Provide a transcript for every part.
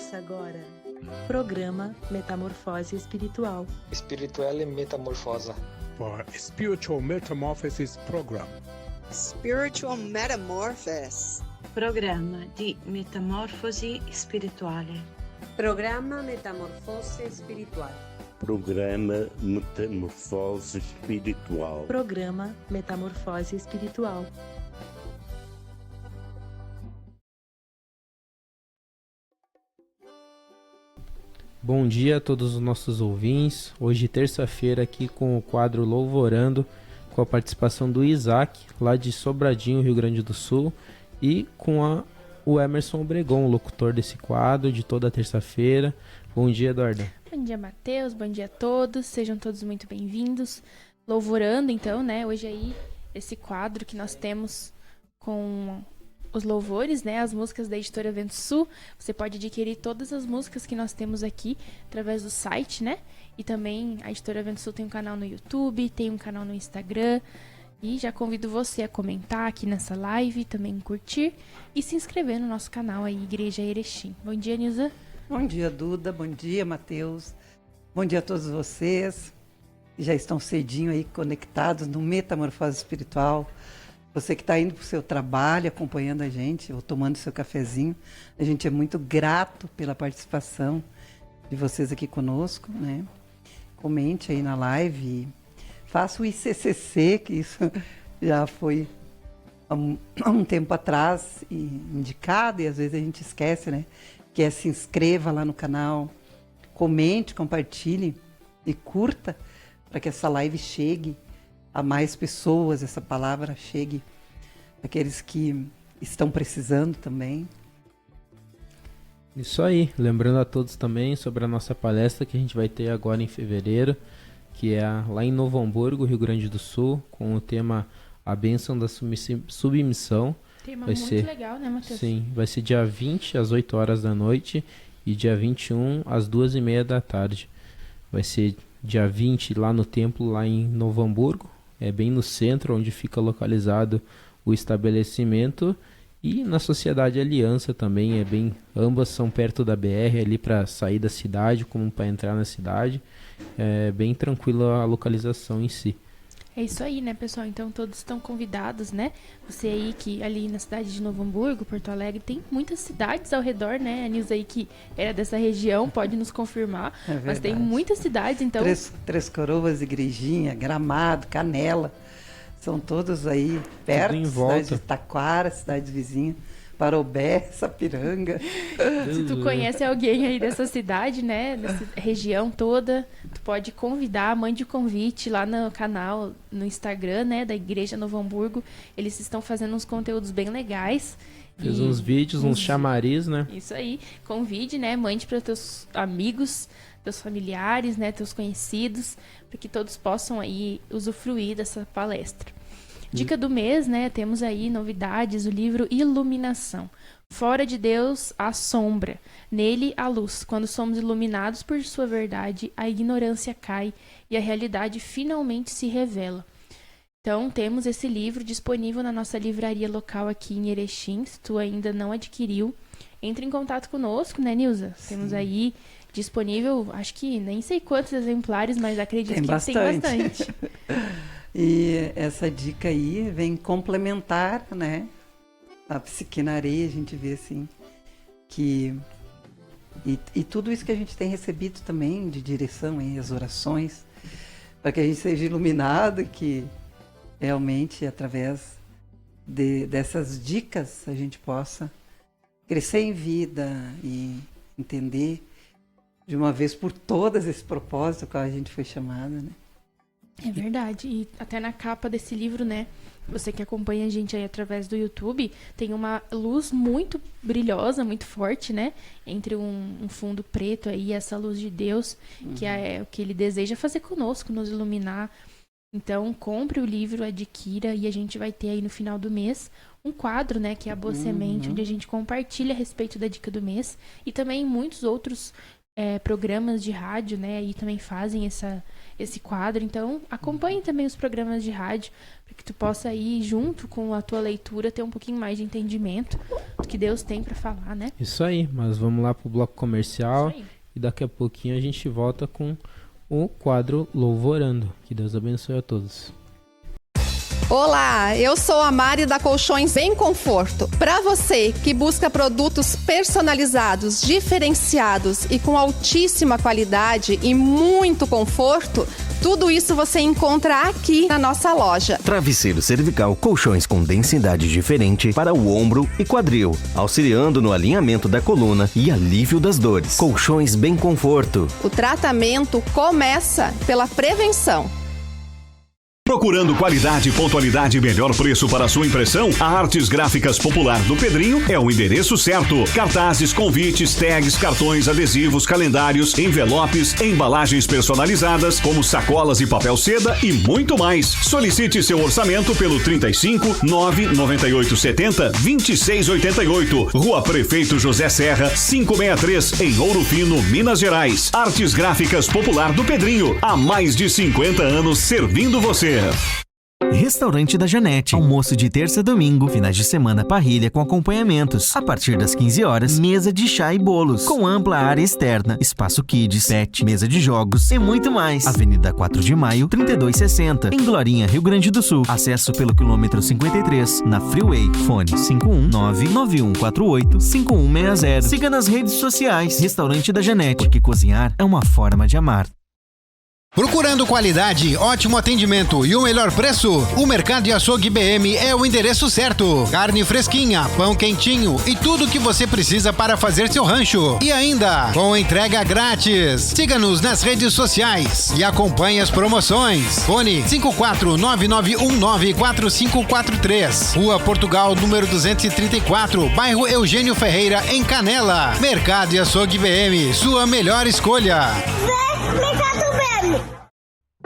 Começa agora. Programa Metamorfose Espiritual. Spirituelle Metamorfosa. For Spiritual Metamorphosis Program. Spiritual Metamorphosis. Programma di metamorfosi spirituale. Programma Metamorfose Espiritual. Programa Metamorfose Espiritual. Programa Metamorfose Espiritual. Bom dia a todos os nossos ouvintes. Hoje, terça-feira, aqui com o quadro Louvorando, com a participação do Isaac, lá de Sobradinho, Rio Grande do Sul, e com o Emerson Obregon, o locutor desse quadro, de toda terça-feira. Bom dia, Eduardo. Bom dia, Matheus. Bom dia a todos. Sejam todos muito bem-vindos. Louvorando, então, né? Hoje aí, esse quadro que nós temos com os louvores, né? As músicas da Editora Vento Sul. Você pode adquirir todas as músicas que nós temos aqui através do site, né? E também a Editora Vento Sul tem um canal no YouTube, tem um canal no Instagram. E já convido você a comentar aqui nessa live, também curtir e se inscrever no nosso canal aí, Igreja Erechim. Bom dia, Nilza. Bom dia, Duda. Bom dia, Matheus. Bom dia a todos vocês que já estão cedinho aí conectados no Metamorfose Espiritual. Você que está indo para o seu trabalho, acompanhando a gente, ou tomando seu cafezinho. A gente é muito grato pela participação de vocês aqui conosco, né? Comente aí na live, faça o ICCC, que isso já foi há um tempo atrás indicado, e às vezes a gente esquece, né? Que é se inscreva lá no canal, comente, compartilhe e curta, para que essa live chegue a mais pessoas, essa palavra chegue àqueles que estão precisando também. Isso aí, lembrando a todos também sobre a nossa palestra que a gente vai ter agora em fevereiro, que é lá em Novo Hamburgo, Rio Grande do Sul, com o tema A Bênção da Submissão. Tema vai muito ser, legal, né, Matheus? Sim, vai ser dia 20 às 8 horas da noite e dia 21 às 2h30 da tarde. Vai ser dia 20 lá no templo, lá em Novo Hamburgo, é bem no centro onde fica localizado o estabelecimento, e na Sociedade Aliança também, ambas são perto da BR, ali para sair da cidade como para entrar na cidade. É bem tranquila a localização em si. É isso aí, né, pessoal? Então todos estão convidados, né? Você aí que ali na cidade de Novo Hamburgo, Porto Alegre, tem muitas cidades ao redor, né? A Nilza aí que era dessa região pode nos confirmar. É mas tem muitas cidades, então... Três Coroas, Igrejinha, Gramado, Canela, são todos aí perto, em volta. cidade de Taquara, cidade vizinha, Parobé, Sapiranga. Se tu conhece alguém aí dessa cidade, né, dessa região toda, tu pode convidar, mande o convite lá no canal, no Instagram, né, da Igreja Novo Hamburgo. Eles estão fazendo uns conteúdos bem legais. Fez uns vídeos, uns chamariz, né? Isso aí, convide, né, mande para teus amigos, teus familiares, né, teus conhecidos, para que todos possam aí usufruir dessa palestra. Dica do mês, né? Temos aí novidades, o livro Iluminação. Fora de Deus, a sombra. Nele, a luz. Quando somos iluminados por sua verdade, a ignorância cai e a realidade finalmente se revela. Então, temos esse livro disponível na nossa livraria local aqui em Erechim. Se tu ainda não adquiriu, entre em contato conosco, né, Nilza? Sim. Temos aí disponível, acho que nem sei quantos exemplares, mas acredito que tem bastante. E essa dica aí vem complementar, né? A Psique na Areia, a gente vê assim que... E tudo isso que a gente tem recebido também de direção aí, as orações, para que a gente seja iluminado, que realmente através dessas dicas a gente possa crescer em vida e entender de uma vez por todas esse propósito ao qual a gente foi chamado, né? É verdade, e até na capa desse livro, né, você que acompanha a gente aí através do YouTube, tem uma luz muito brilhosa, muito forte, né, entre um fundo preto aí e essa luz de Deus, que é o que ele deseja fazer conosco, nos iluminar. Então, compre o livro, adquira, e a gente vai ter aí no final do mês um quadro, né, que é a Boa Semente, onde a gente compartilha a respeito da dica do mês, e também muitos outros programas de rádio, né? E também fazem esse quadro. Então, acompanhe também os programas de rádio, para que tu possa ir junto com a tua leitura, ter um pouquinho mais de entendimento do que Deus tem para falar, né? Isso aí, mas vamos lá pro bloco comercial Isso aí. e daqui a pouquinho a gente volta com o quadro Louvorando. Que Deus abençoe a todos. Olá, eu sou a Mari da Colchões Bem Conforto. Para você que busca produtos personalizados, diferenciados e com altíssima qualidade e muito conforto, tudo isso você encontra aqui na nossa loja. Travesseiro cervical, colchões com densidade diferente para o ombro e quadril, auxiliando no alinhamento da coluna e alívio das dores. Colchões Bem Conforto. O tratamento começa pela prevenção. Procurando qualidade, pontualidade e melhor preço para a sua impressão? A Artes Gráficas Popular do Pedrinho é o endereço certo. Cartazes, convites, tags, cartões, adesivos, calendários, envelopes, embalagens personalizadas, como sacolas e papel seda e muito mais. Solicite seu orçamento pelo 35 998 70 26 88. Rua Prefeito José Serra, 563, em Ouro Fino, Minas Gerais. Artes Gráficas Popular do Pedrinho, há mais de 50 anos servindo você. Restaurante da Janete. Almoço de terça a domingo, finais de semana parrilha com acompanhamentos. A partir das 15 horas, mesa de chá e bolos, com ampla área externa, espaço kids, pet, mesa de jogos e muito mais. Avenida 4 de Maio, 3260, em Glorinha, Rio Grande do Sul. Acesso pelo quilômetro 53, na Freeway. Fone 519-9148-5160. Siga nas redes sociais. Restaurante da Janete, porque cozinhar é uma forma de amar. Procurando qualidade, ótimo atendimento e o melhor preço? O Mercado e Açougue BM é o endereço certo. Carne fresquinha, pão quentinho e tudo o que você precisa para fazer seu rancho. E ainda, com entrega grátis. Siga-nos nas redes sociais e acompanhe as promoções. Fone 549194543. Rua Portugal, número 234, bairro Eugênio Ferreira, em Canela. Mercado e Açougue BM, sua melhor escolha.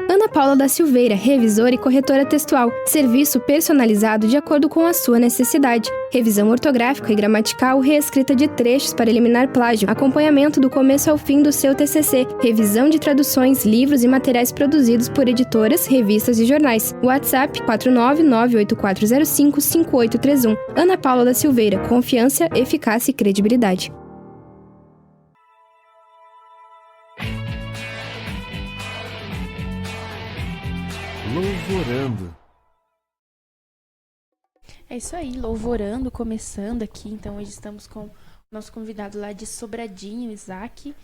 Ana Paula da Silveira, revisora e corretora textual. Serviço personalizado de acordo com a sua necessidade. Revisão ortográfica e gramatical, reescrita de trechos para eliminar plágio. Acompanhamento do começo ao fim do seu TCC. Revisão de traduções, livros e materiais produzidos por editoras, revistas e jornais. WhatsApp 49984055831. Ana Paula da Silveira. Confiança, eficácia e credibilidade. Louvorando. É isso aí, Louvorando, começando aqui. Então hoje estamos com o nosso convidado lá de Sobradinho, Isaac,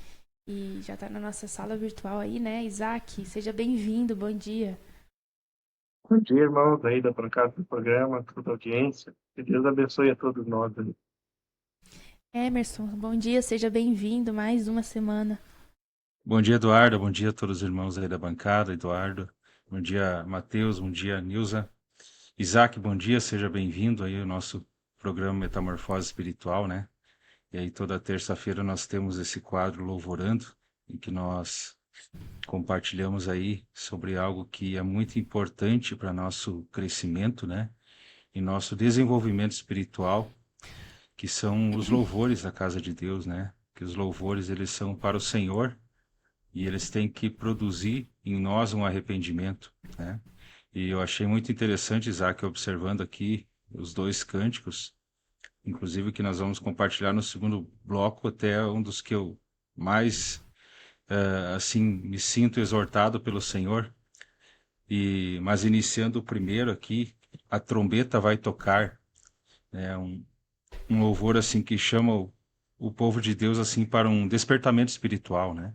e já está na nossa sala virtual aí, né? Isaac, seja bem-vindo, bom dia. Bom dia, irmãos aí da bancada do programa, toda a audiência. Que Deus abençoe a todos nós. Emerson, bom dia, seja bem-vindo, mais uma semana. Bom dia, Eduardo, bom dia a todos os irmãos aí da bancada, Eduardo. Bom dia, Matheus, bom dia, Nilza. Isaac, bom dia, seja bem-vindo aí ao nosso programa Metamorfose Espiritual, né? E aí toda terça-feira nós temos esse quadro Louvorando, em que nós compartilhamos aí sobre algo que é muito importante para nosso crescimento, né? E nosso desenvolvimento espiritual, que são os louvores da casa de Deus, né? Que os louvores, eles são para o Senhor, e eles têm que produzir em nós um arrependimento, né? E eu achei muito interessante, Isaac, observando aqui os dois cânticos, inclusive que nós vamos compartilhar no segundo bloco, até um dos que eu mais, assim, me sinto exortado pelo Senhor. Mas iniciando o primeiro aqui, a trombeta vai tocar, né? Um louvor, assim, que chama o povo de Deus, assim, para um despertamento espiritual, né?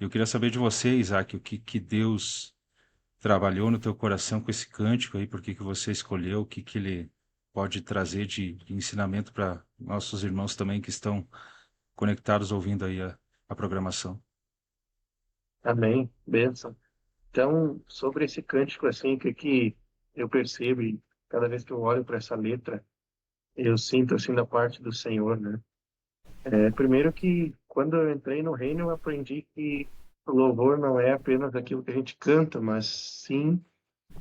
Eu queria saber de você, Isaac, o que Deus trabalhou no teu coração com esse cântico aí, por que você escolheu, o que ele pode trazer de ensinamento para nossos irmãos também que estão conectados ouvindo aí a programação. Amém, bênção. Então, sobre esse cântico, assim, que eu percebo, e cada vez que eu olho para essa letra, eu sinto, assim, da parte do Senhor, né? Primeiro que, quando eu entrei no reino, eu aprendi que o louvor não é apenas aquilo que a gente canta, mas sim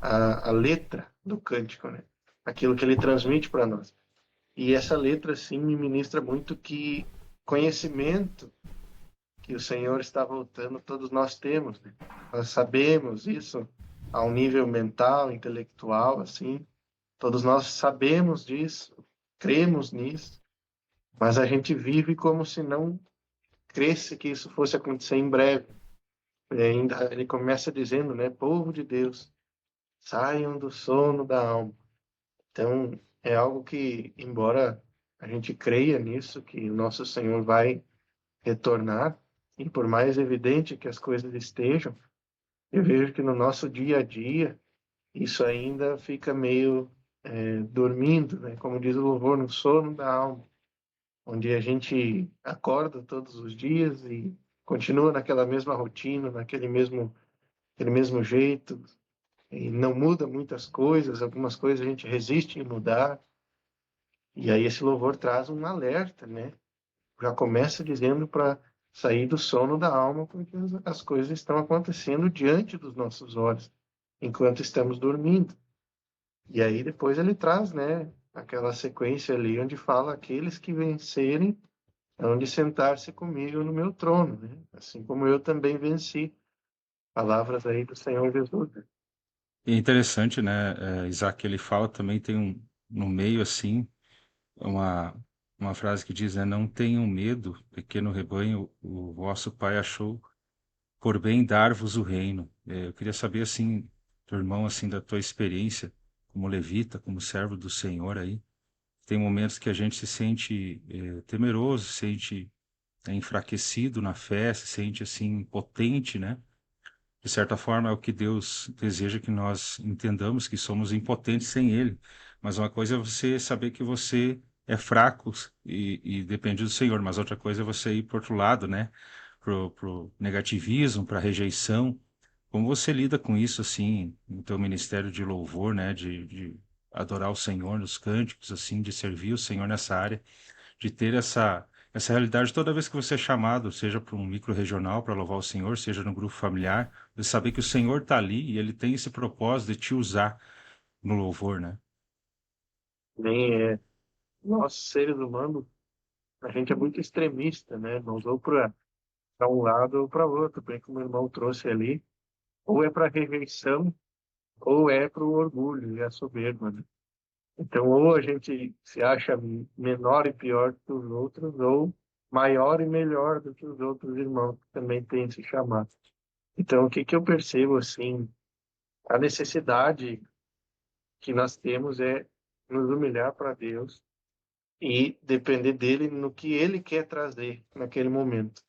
a letra do cântico, né? Aquilo que ele transmite para nós. E essa letra, sim, me ministra muito que conhecimento que o Senhor está voltando, todos nós temos, né? Nós sabemos isso a um nível mental, intelectual, assim. Todos nós sabemos disso, cremos nisso, mas a gente vive como se não cresse que isso fosse acontecer em breve. E ainda ele começa dizendo, né, povo de Deus, saiam do sono da alma. Então, é algo que, embora a gente creia nisso, que o nosso Senhor vai retornar, e por mais evidente que as coisas estejam, eu vejo que no nosso dia a dia, isso ainda fica meio dormindo, né? Como diz o louvor, no sono da alma, onde a gente acorda todos os dias e continua naquela mesma rotina, naquele mesmo jeito, e não muda muitas coisas, algumas coisas a gente resiste em mudar, e aí esse louvor traz um alerta, né? Já começa dizendo para sair do sono da alma, porque as coisas estão acontecendo diante dos nossos olhos, enquanto estamos dormindo. E aí depois ele traz, né, aquela sequência ali onde fala aqueles que vencerem hão de sentar-se comigo no meu trono, né? Assim como eu também venci. Palavras aí do Senhor Jesus. E é interessante, né, Isaac, ele fala também, tem no meio assim, uma frase que diz, né, não tenham medo, pequeno rebanho, o vosso pai achou por bem dar-vos o reino. Eu queria saber, assim, teu irmão, assim, da tua experiência como levita, como servo do Senhor aí. Tem momentos que a gente se sente temeroso, se sente enfraquecido na fé, se sente, assim, impotente, né? De certa forma, é o que Deus deseja que nós entendamos, que somos impotentes sem Ele. Mas uma coisa é você saber que você é fraco e depende do Senhor, mas outra coisa é você ir para outro lado, né? Pro negativismo, para rejeição. Como você lida com isso, assim, no teu ministério de louvor, né? De adorar o Senhor nos cânticos, assim, de servir o Senhor nessa área, de ter essa realidade toda vez que você é chamado, seja para um micro-regional para louvar o Senhor, seja no grupo familiar, de saber que o Senhor está ali e Ele tem esse propósito de te usar no louvor, né? Nem nós, seres humanos, a gente é muito extremista, né? Nós ou para um lado ou para outro, bem como o irmão trouxe ali, ou é para rejeição, ou é para o orgulho e a soberba, né? Então, ou a gente se acha menor e pior que os outros, ou maior e melhor do que os outros irmãos que também têm esse chamado. Então, o que eu percebo, assim, a necessidade que nós temos é nos humilhar para Deus e depender dele no que ele quer trazer naquele momento.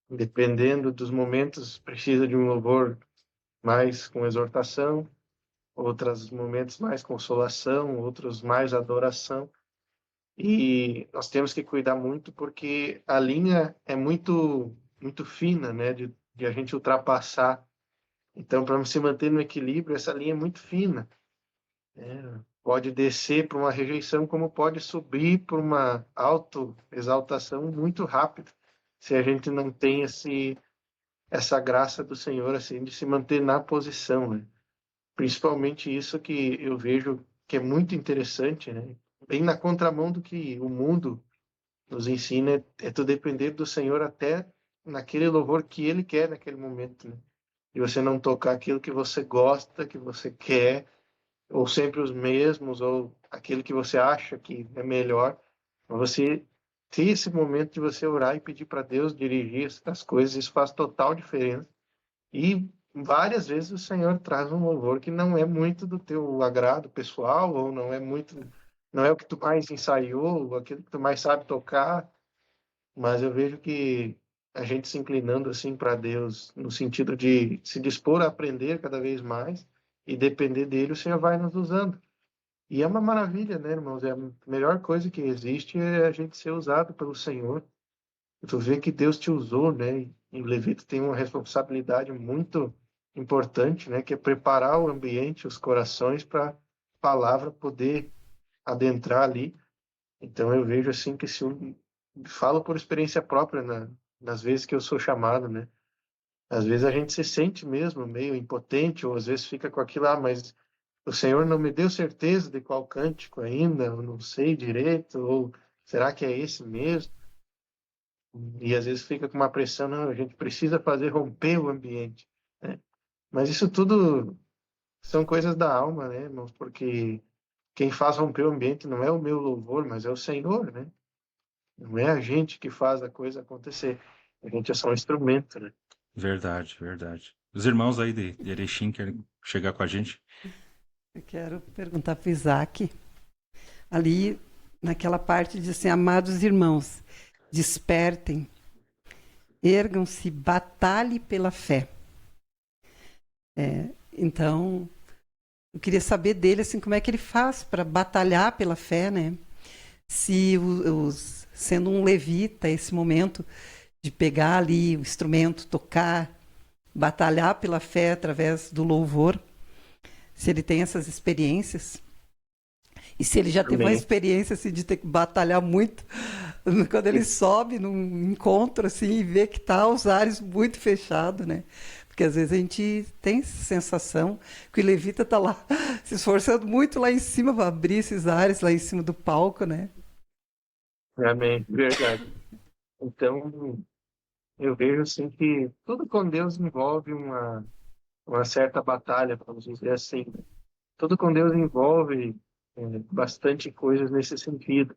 Dependendo dos momentos, precisa de um louvor mais com exortação, outros momentos mais consolação, outros mais adoração. E nós temos que cuidar muito porque a linha é muito fina, né, de a gente ultrapassar. Então, para se manter no equilíbrio, essa linha é muito fina. Pode descer para uma rejeição, como pode subir para uma autoexaltação muito rápida, se a gente não tem essa graça do Senhor, assim, de se manter na posição, né? Principalmente isso que eu vejo que é muito interessante, né? Bem na contramão do que o mundo nos ensina, é tu depender do Senhor até naquele louvor que Ele quer naquele momento, né? E você não tocar aquilo que você gosta, que você quer, ou sempre os mesmos, ou aquilo que você acha que é melhor. Mas você ter esse momento de você orar e pedir para Deus dirigir as coisas, isso faz total diferença. E várias vezes o Senhor traz um louvor que não é muito do teu agrado pessoal, ou não é o que tu mais ensaiou, ou aquilo que tu mais sabe tocar, mas eu vejo que a gente se inclinando assim para Deus, no sentido de se dispor a aprender cada vez mais e depender dele, o Senhor vai nos usando. E é uma maravilha, né, irmãos? É a melhor coisa que existe é a gente ser usado pelo Senhor. Tu vê que Deus te usou, né? E o levita tem uma responsabilidade muito importante, né? Que é preparar o ambiente, os corações para a palavra poder adentrar ali. Então eu vejo assim que falo por experiência própria nas vezes que eu sou chamado, né? Às vezes a gente se sente mesmo meio impotente, ou às vezes fica com aquilo, mas o Senhor não me deu certeza de qual cântico ainda, eu não sei direito, ou será que é esse mesmo? E às vezes fica com uma pressão, não, a gente precisa fazer romper o ambiente, né? Mas isso tudo são coisas da alma, né, irmãos? Porque quem faz romper o ambiente não é o meu louvor, mas é o Senhor, né? Não é a gente que faz a coisa acontecer. A gente é só um instrumento, né? Verdade, verdade. Os irmãos aí de Erechim querem chegar com a gente. Eu quero perguntar para o Isaac, ali naquela parte diz assim, amados irmãos, despertem, ergam-se, batalhe pela fé. Então, eu queria saber dele, assim, como é que ele faz para batalhar pela fé, né? Se, sendo um levita, esse momento de pegar ali o instrumento, tocar, batalhar pela fé através do louvor, se ele tem essas experiências. E se ele já teve uma experiência assim, de ter que batalhar muito, quando ele sobe num encontro assim, e vê que tá os ares muito fechados, né? Porque às vezes a gente tem essa sensação que o levita tá lá se esforçando muito lá em cima para abrir esses ares lá em cima do palco, né? Amém, verdade. Então, eu vejo assim que tudo com Deus envolve uma certa batalha, vamos dizer assim. Tudo com Deus envolve bastante coisas nesse sentido.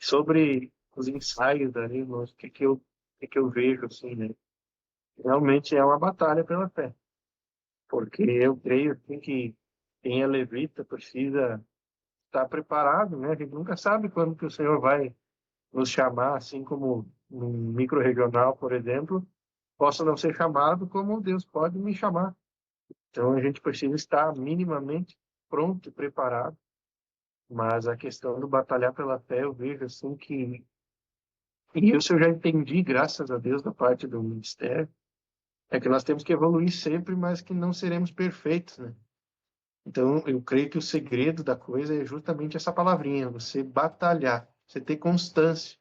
Sobre os ensaios ali, irmãos, o que eu vejo assim, né? Realmente é uma batalha pela fé. Porque eu creio assim, que quem é levita precisa estar preparado, né? A gente nunca sabe quando que o Senhor vai nos chamar, assim como num micro-regional, por exemplo, possa não ser chamado como Deus pode me chamar. Então a gente precisa estar minimamente pronto e preparado. Mas a questão do batalhar pela fé, eu vejo assim que... E isso eu já entendi, graças a Deus, da parte do ministério, é que nós temos que evoluir sempre, mas que não seremos perfeitos, né? Então, eu creio que o segredo da coisa é justamente essa palavrinha, você batalhar, você ter constância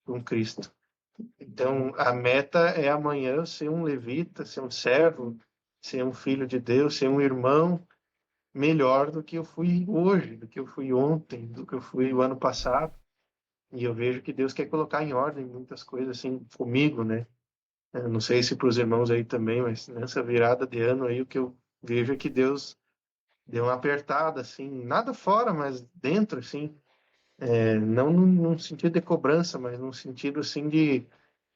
com Cristo. Então, a meta é amanhã ser um levita, ser um servo, ser um filho de Deus, ser um irmão melhor do que eu fui hoje, do que eu fui ontem, do que eu fui o ano passado. E eu vejo que Deus quer colocar em ordem muitas coisas assim comigo, né? Eu não sei se para os irmãos aí também, mas nessa virada de ano aí o que eu vejo é que Deus deu uma apertada, assim, nada fora, mas dentro, assim, não num sentido de cobrança, mas num sentido, assim, de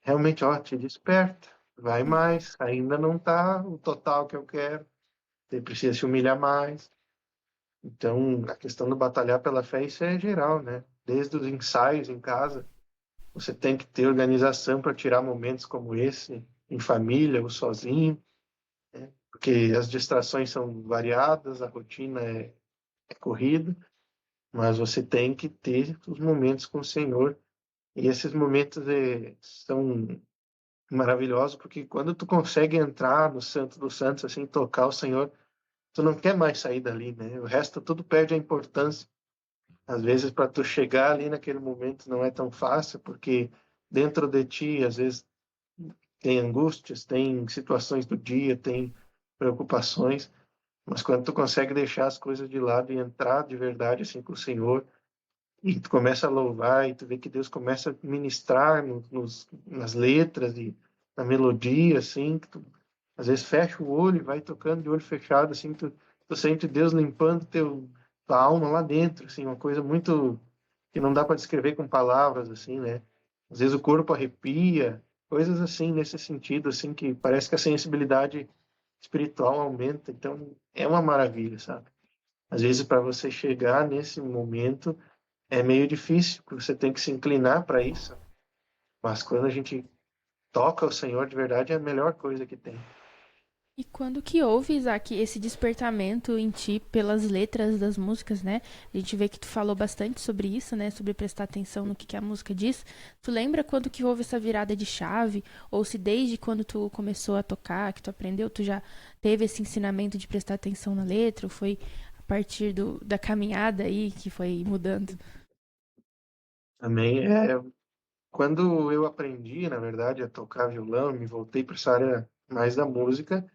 realmente, ó, te desperta, vai mais, ainda não tá o total que eu quero, você precisa se humilhar mais. Então, a questão do batalhar pela fé, isso é geral, né? Desde os ensaios em casa, você tem que ter organização para tirar momentos como esse, em família ou sozinho, né? Porque as distrações são variadas, a rotina é corrida, mas você tem que ter os momentos com o Senhor. E esses momentos são maravilhosos, porque quando tu consegue entrar no Santo dos Santos, assim, tocar o Senhor, tu não quer mais sair dali, né? O resto tudo perde a importância. Às vezes, para tu chegar ali naquele momento não é tão fácil, porque dentro de ti, às vezes, tem angústias, tem situações do dia, tem preocupações, mas quando tu consegue deixar as coisas de lado e entrar de verdade assim com o Senhor, e tu começa a louvar, e tu vê que Deus começa a ministrar nas letras e na melodia, assim, que tu às vezes fecha o olho e vai tocando de olho fechado, assim, tu sente Deus limpando tua alma lá dentro, assim, uma coisa muito que não dá para descrever com palavras, assim, né? Às vezes o corpo arrepia, coisas assim, nesse sentido, assim, que parece que a sensibilidade espiritual aumenta, então é uma maravilha, sabe? Às vezes para você chegar nesse momento é meio difícil, porque você tem que se inclinar para isso, mas quando a gente toca o Senhor de verdade é a melhor coisa que tem. E quando que houve, Isaac, esse despertamento em ti pelas letras das músicas, né? A gente vê que tu falou bastante sobre isso, né? Sobre prestar atenção no que a música diz. Tu lembra quando que houve essa virada de chave? Ou se desde quando tu começou a tocar, que tu aprendeu, tu já teve esse ensinamento de prestar atenção na letra? Ou foi a partir da caminhada aí que foi mudando? Também quando eu aprendi, na verdade, a tocar violão, me voltei para essa área mais da música,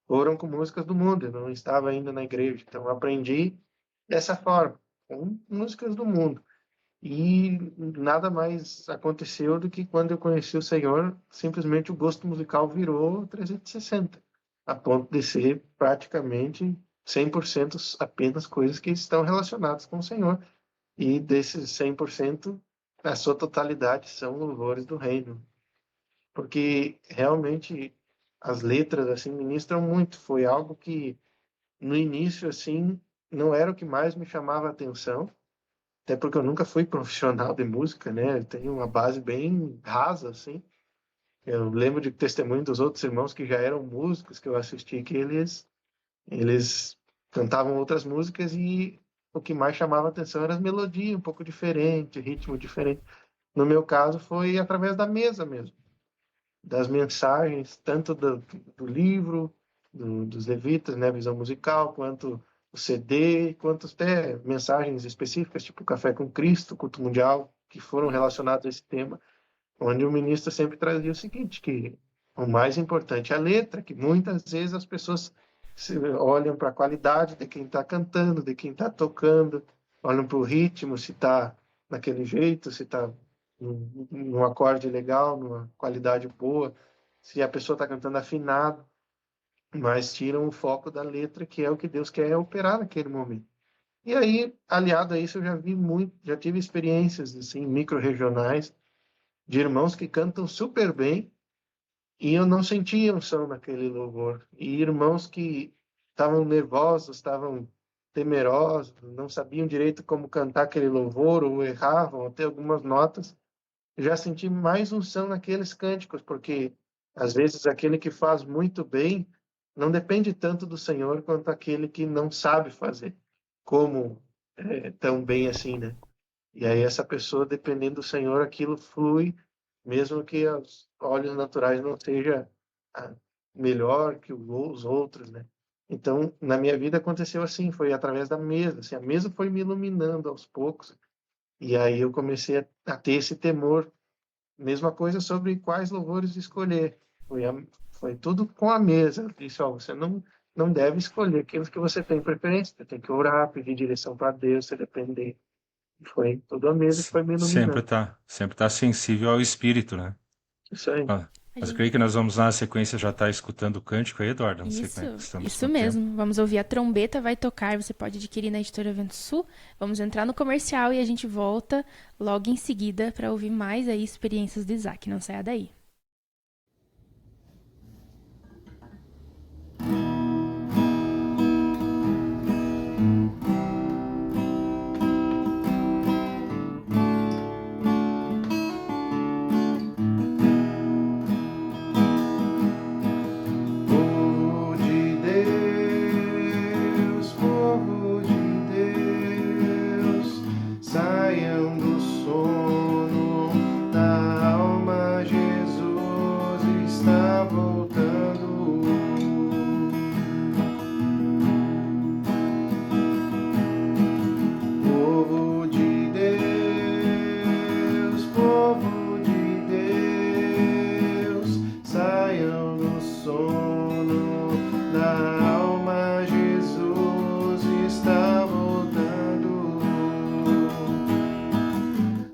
foram com músicas do mundo, eu não estava ainda na igreja, então eu aprendi dessa forma, com músicas do mundo. E nada mais aconteceu do que quando eu conheci o Senhor, simplesmente o gosto musical virou 360, a ponto de ser praticamente 100% apenas coisas que estão relacionadas com o Senhor. E desses 100%, a sua totalidade são louvores do reino. Porque realmente as letras assim ministram muito. Foi algo que no início assim não era o que mais me chamava a atenção, até porque eu nunca fui profissional de música, né? Eu tenho uma base bem rasa assim. Eu lembro de testemunho dos outros irmãos que já eram músicos que eu assisti, que eles cantavam outras músicas e o que mais chamava a atenção era as melodias, um pouco diferente, ritmo diferente. No meu caso foi através da mesa mesmo, das mensagens, tanto do livro, dos levitas, né, visão musical, quanto o CD, quanto até mensagens específicas, tipo Café com Cristo, Culto Mundial, que foram relacionados a esse tema, onde o ministro sempre trazia o seguinte, que o mais importante é a letra, que muitas vezes as pessoas olham para a qualidade de quem está cantando, de quem está tocando, olham para o ritmo, se está daquele jeito, se está num acorde legal, numa qualidade boa, se a pessoa está cantando afinado, mas tiram o foco da letra, que é o que Deus quer operar naquele momento. E aí, aliado a isso, eu já tive experiências assim, micro-regionais, de irmãos que cantam super bem, e eu não sentia unção naquele louvor. E irmãos que estavam nervosos, estavam temerosos, não sabiam direito como cantar aquele louvor, ou erravam até algumas notas, já senti mais unção naqueles cânticos, porque às vezes aquele que faz muito bem não depende tanto do Senhor quanto aquele que não sabe fazer, como tão bem assim, né? E aí essa pessoa, dependendo do Senhor, aquilo flui, mesmo que aos olhos naturais não seja melhor que os outros, né? Então, na minha vida aconteceu assim, foi através da mesa, assim, a mesa foi me iluminando aos poucos, e aí eu comecei a ter esse temor. Mesma coisa sobre quais louvores escolher. Foi tudo com a mesa. Eu disse, ó, você não deve escolher aqueles que você tem preferência, você tem que orar, pedir direção para Deus, se depender. Foi toda a mesa que foi me iluminando. Sempre tá sensível ao Espírito, né? Isso aí. Mas creio que nós vamos na sequência já estar escutando o cântico aí, Eduardo. Não sei como é que estamos Isso mesmo. Vamos ouvir A Trombeta Vai Tocar. Você pode adquirir na Editora Vento Sul. Vamos entrar no comercial e a gente volta logo em seguida para ouvir mais aí experiências de Isaac. Não saia daí. Saiam do sono da alma, Jesus está voltando. Povo de Deus, saiam do sono da alma, Jesus está voltando.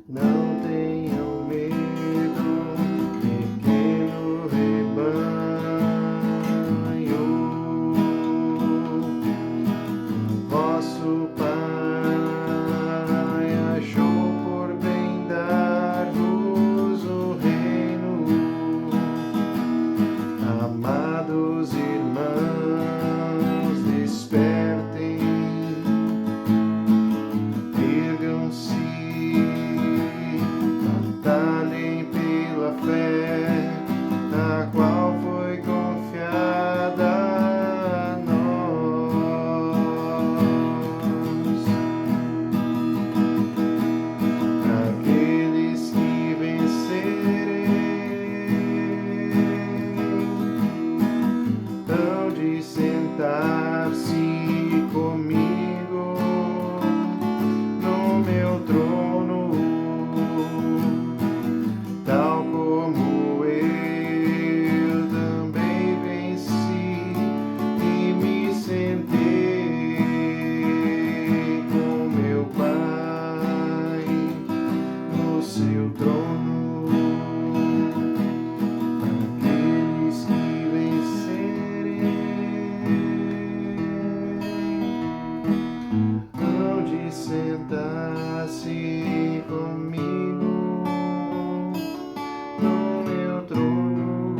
Não tenham medo, pequeno rebanho. Vosso Pai achou por bem dar-vos o reino. Amados irmãos, despertem, ergam-se, batalhem pela fé, a qual foi confiada a nós. sentasse comigo no meu trono,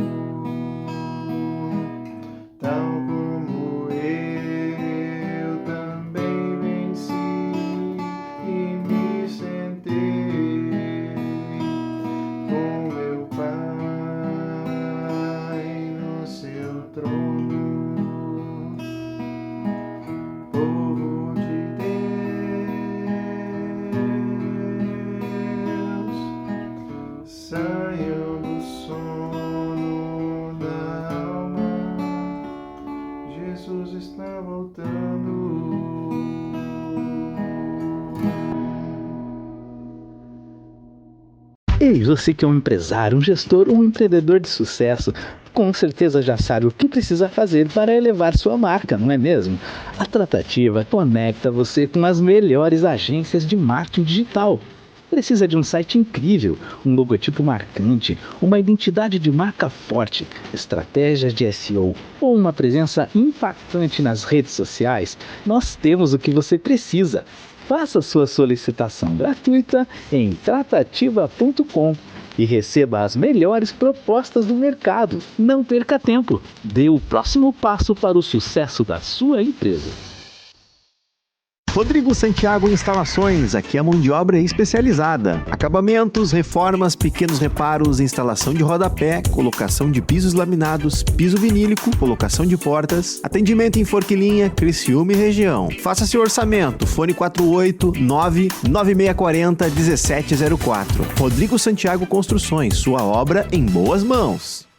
tal como eu também venci e me sentei com meu Pai no seu trono. Povo de Deus, saiam do sono da alma, Jesus está voltando. Ei, você que é um empresário, um gestor ou um empreendedor de sucesso, com certeza já sabe o que precisa fazer para elevar sua marca, não é mesmo? A Tratativa conecta você com as melhores agências de marketing digital. Precisa de um site incrível, um logotipo marcante, uma identidade de marca forte, estratégias de SEO ou uma presença impactante nas redes sociais? Nós temos o que você precisa. Faça sua solicitação gratuita em tratativa.com e receba as melhores propostas do mercado. Não perca tempo. Dê o próximo passo para o sucesso da sua empresa. Rodrigo Santiago Instalações, aqui a mão de obra especializada. Acabamentos, reformas, pequenos reparos, instalação de rodapé, colocação de pisos laminados, piso vinílico, colocação de portas, atendimento em Forquilinha, Criciúma e região. Faça seu orçamento, fone 489-9640-1704. Rodrigo Santiago Construções, sua obra em boas mãos.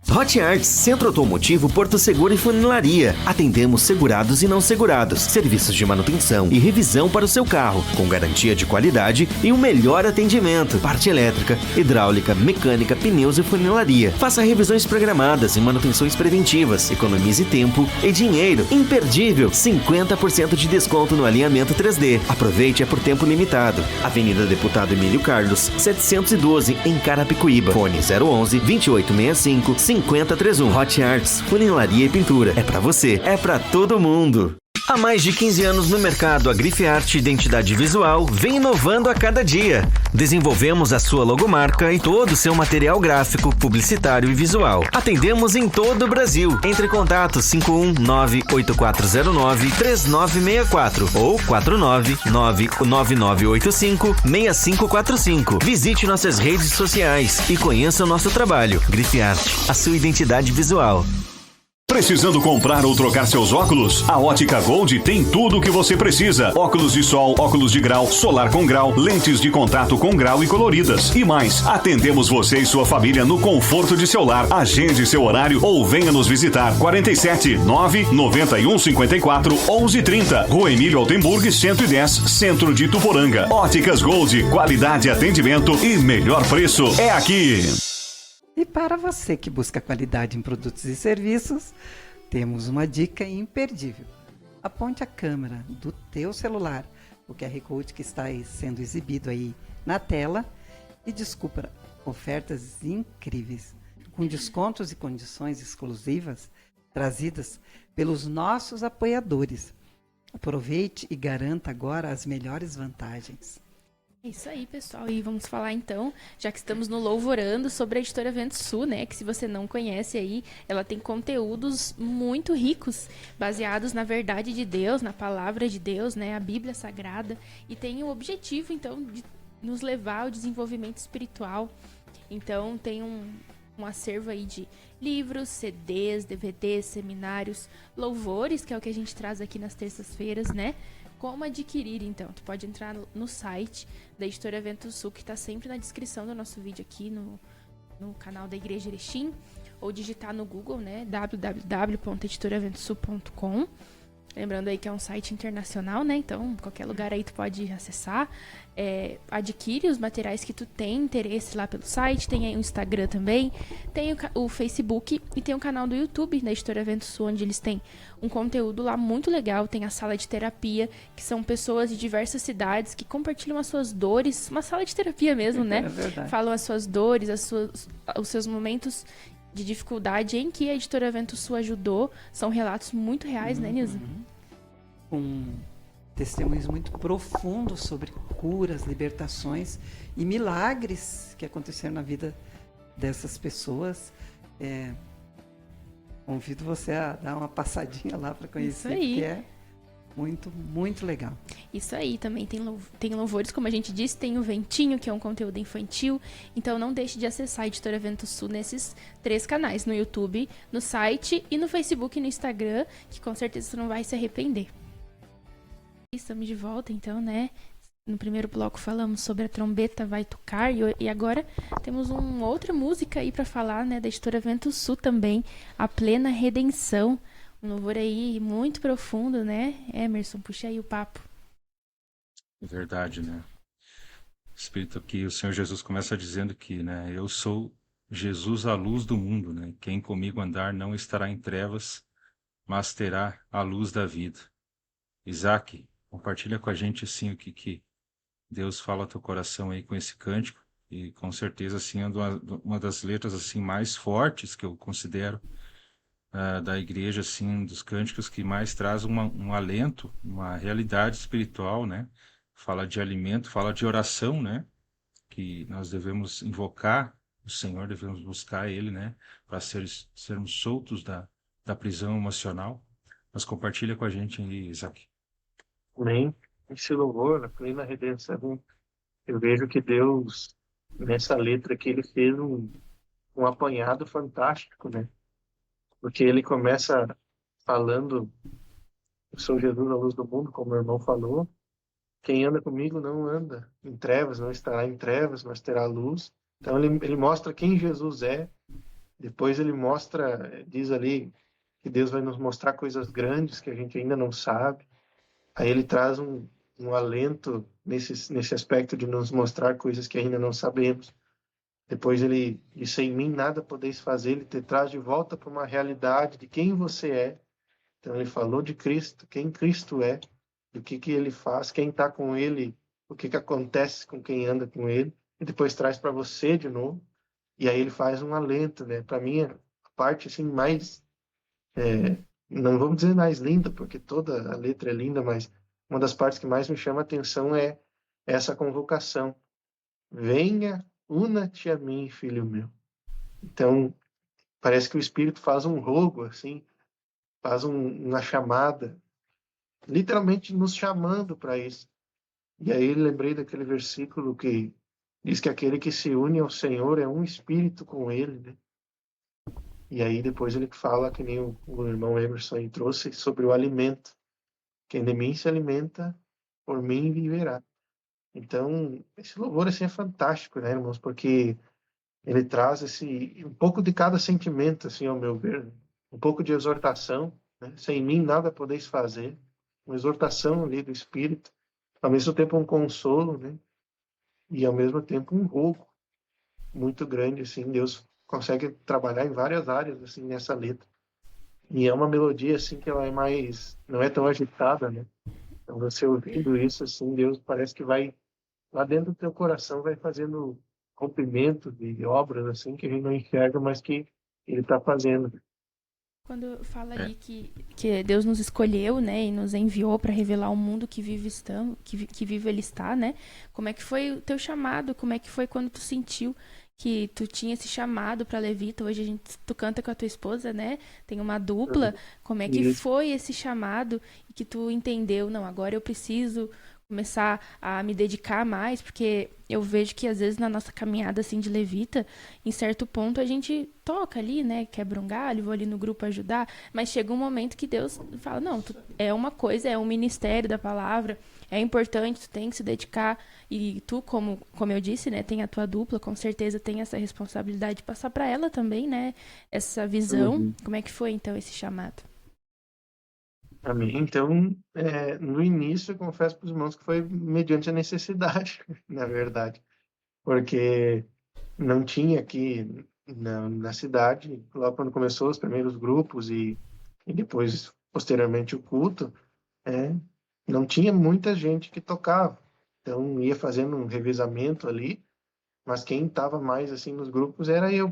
Hot Arts, Centro Automotivo, Porto Seguro e Funilaria. Atendemos segurados e não segurados, serviços de manutenção e revisão para o seu carro, com garantia de qualidade e um melhor atendimento. Parte elétrica, hidráulica, mecânica, pneus e funilaria. Faça revisões programadas e manutenções preventivas. Economize tempo e dinheiro. Imperdível, 50% de desconto no alinhamento 3D. Aproveite, é por tempo limitado. Avenida Deputado Emílio Carlos, 712, em Carapicuíba. Fone 011 2865 5031. Hot Arts, funilaria e pintura. É pra você, é pra todo mundo. Há mais de 15 anos no mercado, a Grife Arte Identidade Visual vem inovando a cada dia. Desenvolvemos a sua logomarca e todo o seu material gráfico, publicitário e visual. Atendemos em todo o Brasil. Entre em contato 519-8409-3964 ou 499-9985-6545. Visite nossas redes sociais e conheça o nosso trabalho. Grife Arte, a sua identidade visual. Precisando comprar ou trocar seus óculos? A Ótica Gold tem tudo o que você precisa. Óculos de sol, óculos de grau, solar com grau, lentes de contato com grau e coloridas. E mais, atendemos você e sua família no conforto de seu lar. Agende seu horário ou venha nos visitar. 47 991 54 1130. Rua Emílio Altenburg, 110, Centro de Ituporanga. Óticas Gold, qualidade, atendimento e melhor preço é aqui. E para você que busca qualidade em produtos e serviços, temos uma dica imperdível. Aponte a câmera do teu celular, o QR Code que está sendo exibido aí na tela, e descubra ofertas incríveis, com descontos e condições exclusivas trazidas pelos nossos apoiadores. Aproveite e garanta agora as melhores vantagens. É isso aí, pessoal. E vamos falar então, já que estamos no Louvorando, sobre a Editora Vento Sul, né? Que se você não conhece aí, ela tem conteúdos muito ricos, baseados na verdade de Deus, na palavra de Deus, né? A Bíblia Sagrada. E tem o objetivo, então, de nos levar ao desenvolvimento espiritual. Então, tem um acervo aí de livros, CDs, DVDs, seminários, louvores, que é o que a gente traz aqui nas terças-feiras, né? Como adquirir, então? Tu pode entrar no site da Editora Vento Sul, que está sempre na descrição do nosso vídeo aqui no canal da Igreja Erechim, ou digitar no Google, né? www.editoraventosul.com. Lembrando aí que é um site internacional, né? Então, qualquer lugar aí tu pode acessar. Adquire os materiais que tu tem interesse lá pelo site. Tem aí o Instagram também. Tem o Facebook e tem o canal do YouTube da Editora Vento Sul, onde eles têm um conteúdo lá muito legal. Tem a sala de terapia, que são pessoas de diversas cidades que compartilham as suas dores. Uma sala de terapia mesmo, né? É verdade. Falam as suas dores, os seus momentos de dificuldade em que a Editora Vento Sul ajudou. São relatos muito reais, né, Nilza? Com testemunhos muito profundos sobre curas, libertações e milagres que aconteceram na vida dessas pessoas. Convido você a dar uma passadinha lá para conhecer, porque é muito, muito legal. Isso aí, também tem louvores, como a gente disse, tem o Ventinho, que é um conteúdo infantil, então não deixe de acessar a Editora Vento Sul nesses 3 canais, no YouTube, no site e no Facebook e no Instagram, que com certeza você não vai se arrepender. Estamos de volta, então, né? No primeiro bloco falamos sobre a trombeta vai tocar e agora temos uma outra música aí para falar, né, da Editora Vento Sul também, A Plena Redenção. Um louvor aí muito profundo, né? Emerson, puxa aí o papo. É verdade, né? Espírito, aqui o Senhor Jesus começa dizendo que, né, eu sou Jesus, a luz do mundo, né? Quem comigo andar não estará em trevas, mas terá a luz da vida. Isaac, compartilha com a gente assim o que Deus fala ao teu coração aí com esse cântico, e com certeza assim é uma das letras assim mais fortes que eu considero da igreja, assim, dos cânticos que mais traz um alento, uma realidade espiritual, né? Fala de alimento, fala de oração, né? Que nós devemos invocar o Senhor, devemos buscar Ele, né? Para sermos soltos da prisão emocional. Mas compartilha com a gente aí, Isaac. Amém. Esse louvor, a plena redenção, eu vejo que Deus, nessa letra aqui, ele fez um apanhado fantástico, né? Porque ele começa falando, eu sou Jesus, a luz do mundo, como o irmão falou. Quem anda comigo não anda em trevas, não estará em trevas, mas terá luz. Então ele mostra quem Jesus é. Depois ele mostra, diz ali, que Deus vai nos mostrar coisas grandes que a gente ainda não sabe. Aí ele traz um alento nesse aspecto de nos mostrar coisas que ainda não sabemos. Depois ele disse, em mim nada podeis fazer, ele te traz de volta para uma realidade de quem você é. Então ele falou de Cristo, quem Cristo é, do que ele faz, quem está com ele, o que acontece com quem anda com ele, e depois traz para você de novo. E aí ele faz um alento, né? Para mim, a parte assim mais, não vamos dizer mais linda, porque toda a letra é linda, mas uma das partes que mais me chama a atenção é essa convocação. Venha, una-te a mim, filho meu. Então, parece que o Espírito faz um rogo, assim, faz uma chamada, literalmente nos chamando para isso. E aí lembrei daquele versículo que diz que aquele que se une ao Senhor é um espírito com ele, né? E aí depois ele fala, que nem o irmão Emerson aí trouxe, sobre o alimento. Quem de mim se alimenta, por mim viverá. Então, esse louvor assim é fantástico, né, irmãos? Porque ele traz um pouco de cada sentimento, assim, ao meu ver. Um pouco de exortação, né? Sem mim nada podeis fazer. Uma exortação ali do Espírito. Ao mesmo tempo um consolo, né? E ao mesmo tempo um rogo muito grande, assim. Deus consegue trabalhar em várias áreas, assim, nessa letra. E é uma melodia, assim, que ela é mais... não é tão agitada, né? Então, você ouvindo isso, assim, Deus parece que vai... lá dentro do teu coração vai fazendo rompimento de obras, assim, que a gente não enxerga, mas que ele está fazendo. Quando fala ali que Deus nos escolheu, né, e nos enviou para revelar o mundo que vive ele está, né? Como é que foi o teu chamado? Como é que foi quando tu sentiu que tu tinha esse chamado para levita? Hoje tu canta com a tua esposa, né? Tem uma dupla. Como é que foi esse chamado e que tu entendeu? Não, agora eu preciso começar a me dedicar mais, porque eu vejo que às vezes na nossa caminhada assim de levita, em certo ponto a gente toca ali, né, quebra um galho, vou ali no grupo ajudar, mas chega um momento que Deus fala, não, é uma coisa, é um ministério da palavra, é importante, tu tem que se dedicar, e tu, como eu disse, né, tem a tua dupla, com certeza tem essa responsabilidade de passar para ela também, né, essa visão. Como é que foi então esse chamado? Amém. Então, no início, eu confesso para os irmãos que foi mediante a necessidade, na verdade, porque não tinha aqui na cidade, logo quando começou os primeiros grupos e depois, posteriormente, o culto, não tinha muita gente que tocava. Então, ia fazendo um revezamento ali, mas quem estava mais assim nos grupos era eu.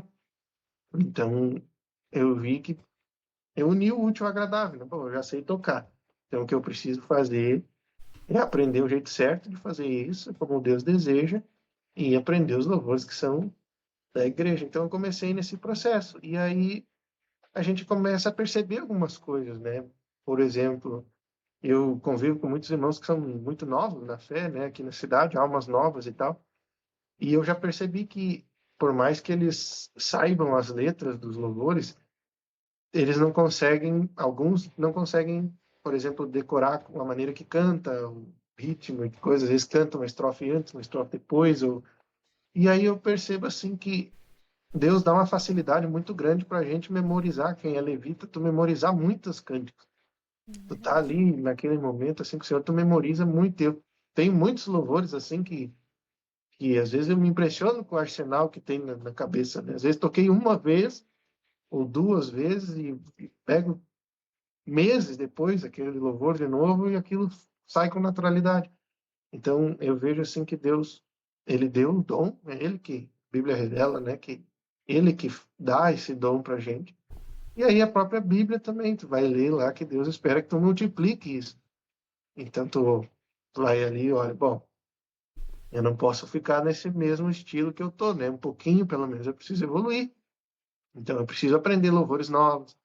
Então, eu vi que eu uni o útil ao agradável, né? Pô, eu já sei tocar. Então, o que eu preciso fazer é aprender o jeito certo de fazer isso, como Deus deseja, e aprender os louvores que são da igreja. Então eu comecei nesse processo. E aí a gente começa a perceber algumas coisas, né? Por exemplo, eu convivo com muitos irmãos que são muito novos na fé, né? Aqui na cidade, almas novas e tal. E eu já percebi que, por mais que eles saibam as letras dos louvores, eles não conseguem, alguns não conseguem, por exemplo, decorar a maneira que canta, o ritmo e coisas. Às vezes cantam uma estrofe antes, uma estrofe depois. E aí eu percebo assim que Deus dá uma facilidade muito grande para a gente memorizar. Quem é levita, tu memorizar muitas cânticas. Tu tá ali naquele momento assim que o Senhor, tu memoriza muito. Eu tenho muitos louvores assim que às vezes eu me impressiono com o arsenal que tem na cabeça, né? Às vezes toquei uma vez ou duas vezes e pego meses depois aquele louvor de novo e aquilo sai com naturalidade. Então eu vejo assim que Deus, ele deu o dom, é ele que a Bíblia revela, né, que ele que dá esse dom pra gente. E aí a própria Bíblia também, tu vai ler lá que Deus espera que tu multiplique isso. Então tu vai ali, olha, bom, eu não posso ficar nesse mesmo estilo que eu tô, né? Um pouquinho, pelo menos, eu preciso evoluir. Então eu preciso aprender louvores novos.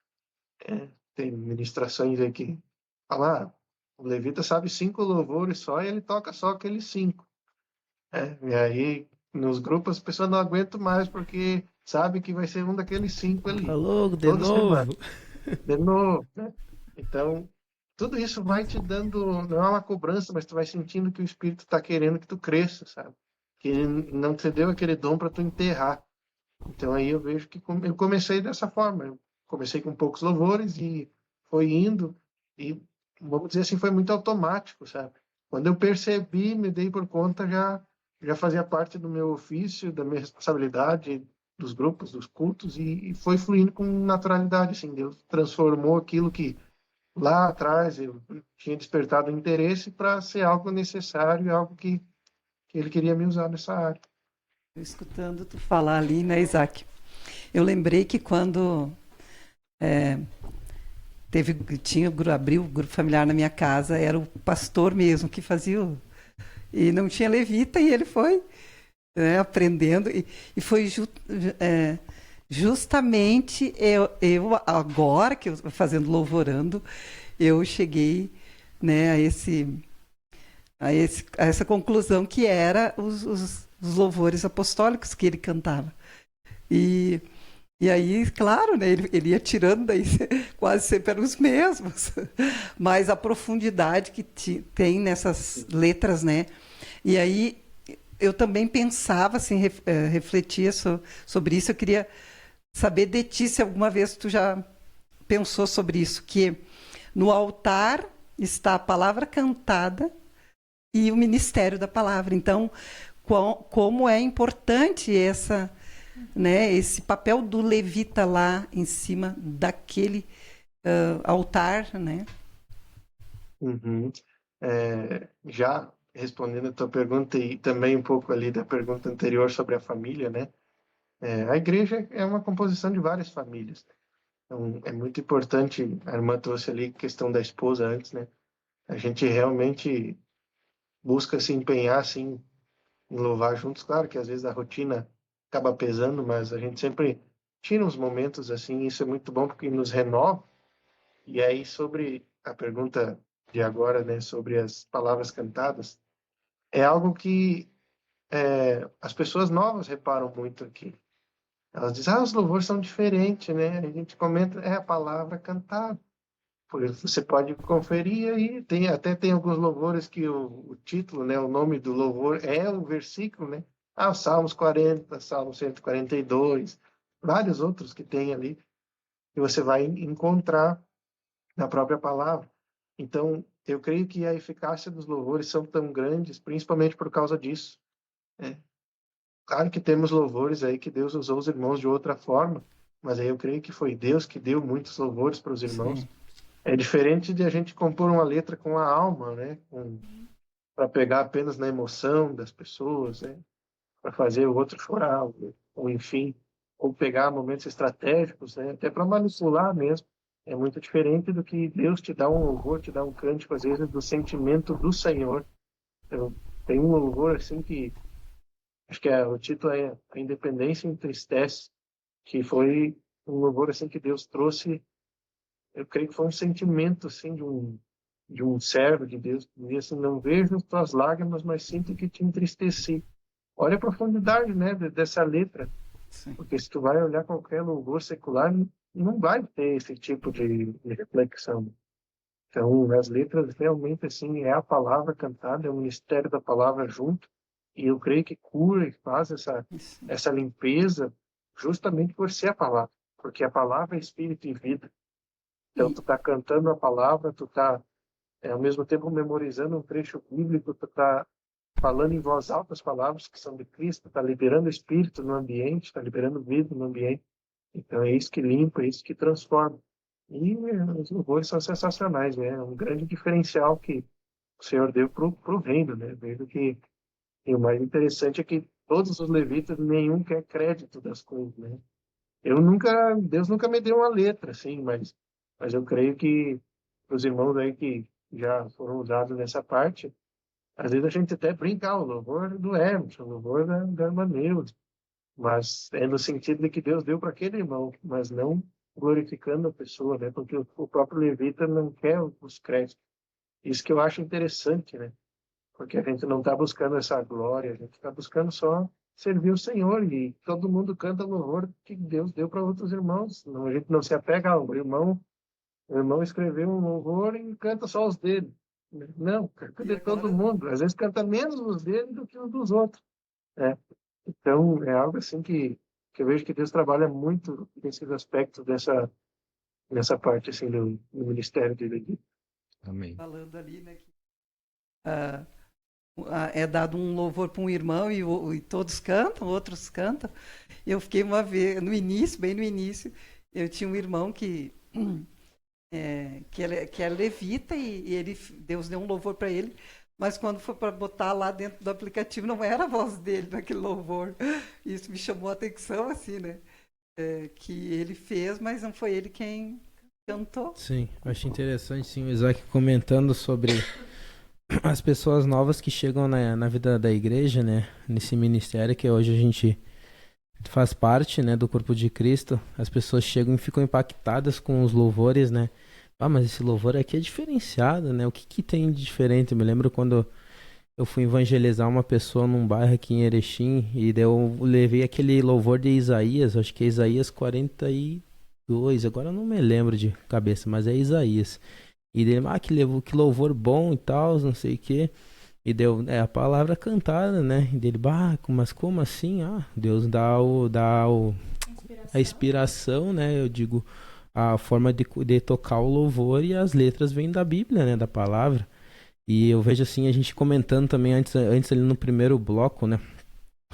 Tem ministrações aí que falam, o levita sabe 5 louvores só e ele toca só aqueles 5. E aí, nos grupos, as pessoas não aguentam mais porque sabe que vai ser um daqueles 5 ali. Falou, de novo. De novo, né? Então, tudo isso vai te dando, não é uma cobrança, mas tu vai sentindo que o Espírito está querendo que tu cresça, sabe? Que ele não te deu aquele dom para tu enterrar. Então aí eu vejo que eu comecei dessa forma. Eu comecei com poucos louvores e foi indo e, vamos dizer assim, foi muito automático, sabe? Quando eu percebi, me dei por conta, já fazia parte do meu ofício, da minha responsabilidade, dos grupos, dos cultos, e foi fluindo com naturalidade, assim. Deus transformou aquilo que lá atrás eu tinha despertado interesse para ser algo necessário, algo que ele queria me usar nessa área. Escutando tu falar ali, né, Isaac? Eu lembrei que quando abriu o grupo familiar na minha casa, era o pastor mesmo que fazia e não tinha levita, e ele foi aprendendo, e foi justamente eu agora que eu fazendo louvorando, eu cheguei, né, a essa conclusão que era os louvores apostólicos que ele cantava. E aí, claro, né, ele ia tirando, daí quase sempre eram os mesmos, mas a profundidade que tem nessas letras, né? E aí eu também pensava, assim, refletia sobre isso. Eu queria saber de ti se alguma vez tu já pensou sobre isso, que no altar está a palavra cantada e o ministério da palavra. Então, como é importante esse papel do levita lá em cima daquele altar, né? Uhum. Já respondendo a tua pergunta e também um pouco ali da pergunta anterior sobre a família, né? A igreja é uma composição de várias famílias. Então, é muito importante, a irmã trouxe ali a questão da esposa antes, né? A gente realmente busca se empenhar, assim, em louvar juntos. Claro que às vezes a rotina acaba pesando, mas a gente sempre tira uns momentos assim, isso é muito bom porque nos renova. E aí, sobre a pergunta de agora, né, sobre as palavras cantadas, é algo que as pessoas novas reparam muito aqui. Elas dizem, os louvores são diferentes, né? A gente comenta, a palavra cantada. Por isso, você pode conferir aí, até tem alguns louvores que o título, né, o nome do louvor é o versículo, né? Salmos 40, Salmo 142, vários outros que tem ali, que você vai encontrar na própria palavra. Então, eu creio que a eficácia dos louvores são tão grandes, principalmente por causa disso. Claro que temos louvores aí que Deus usou os irmãos de outra forma, mas aí eu creio que foi Deus que deu muitos louvores para os irmãos. Sim. É diferente de a gente compor uma letra com a alma, né? Para pegar apenas na emoção das pessoas, né? Para fazer o outro chorar, ou enfim, ou pegar momentos estratégicos, né? Até para manipular mesmo. é muito diferente do que Deus te dá um louvor, te dá um cântico, às vezes, do sentimento do Senhor. Então, tem um louvor assim que, acho que o título é A Independência Entristece, que foi um louvor assim que Deus trouxe, eu creio que foi um sentimento assim de um servo de Deus, que dizia assim: não vejo as tuas lágrimas, mas sinto que te entristeci. Olha a profundidade, né, dessa letra. Sim. Porque se tu vai olhar qualquer louvor secular, não vai ter esse tipo de reflexão. Então, as letras realmente assim é a palavra cantada, é o ministério da palavra junto, e eu creio que cura e faz essa limpeza justamente por ser a palavra, porque a palavra é espírito e vida. Então, tu tá cantando a palavra, tu tá ao mesmo tempo memorizando um trecho bíblico, tu tá falando em voz alta as palavras que são de Cristo, tá liberando o espírito no ambiente, tá liberando vida no ambiente. Então, é isso que limpa, é isso que transforma. E os louvores são sensacionais, né? É um grande diferencial que o Senhor deu pro reino, né? Vejo que e o mais interessante é que todos os levitas, nenhum quer crédito das coisas, né? Deus nunca me deu uma letra, assim, mas eu creio que os irmãos aí que já foram usados nessa parte, às vezes a gente até brinca, o louvor do Emerson, o louvor da irmã Neuza, mas é no sentido de que Deus deu para aquele irmão, mas não glorificando a pessoa, né? Porque o próprio levita não quer os créditos. Isso que eu acho interessante, né? Porque a gente não está buscando essa glória, a gente está buscando só servir o Senhor, e todo mundo canta louvor que Deus deu para outros irmãos. Não, a gente não se apega ao irmão. O irmão escreveu um louvor e canta só os dele. Não, canta de todo mundo. Às vezes canta menos os dele do que os dos outros. Né? Então, é algo assim que eu vejo que Deus trabalha muito nesses aspectos nessa parte assim, do ministério dele. Amém. Falando ali, né, que é dado um louvor para um irmão e todos cantam, outros cantam. Eu fiquei uma vez, bem no início, eu tinha um irmão que é levita e Deus deu um louvor para ele, mas quando foi para botar lá dentro do aplicativo, não era a voz dele naquele louvor. Isso me chamou a atenção, assim, né? Que ele fez, mas não foi ele quem cantou. Sim, eu acho interessante, sim, o Isaac comentando sobre as pessoas novas que chegam na vida da igreja, né? Nesse ministério que hoje a gente faz parte, né, do corpo de Cristo. As pessoas chegam e ficam impactadas com os louvores, né? Mas esse louvor aqui é diferenciado, né? O que tem de diferente? Eu me lembro quando eu fui evangelizar uma pessoa num bairro aqui em Erechim, e daí eu levei aquele louvor de Isaías, acho que é Isaías 42, agora eu não me lembro de cabeça, mas é Isaías. E dele, que louvor bom e tal, não sei o que. E deu a palavra cantada, né? E dele, mas como assim? Deus dá a inspiração, né? Eu digo, a forma de tocar o louvor, e as letras vêm da Bíblia, né? Da palavra. E eu vejo assim, a gente comentando também antes ali no primeiro bloco, né?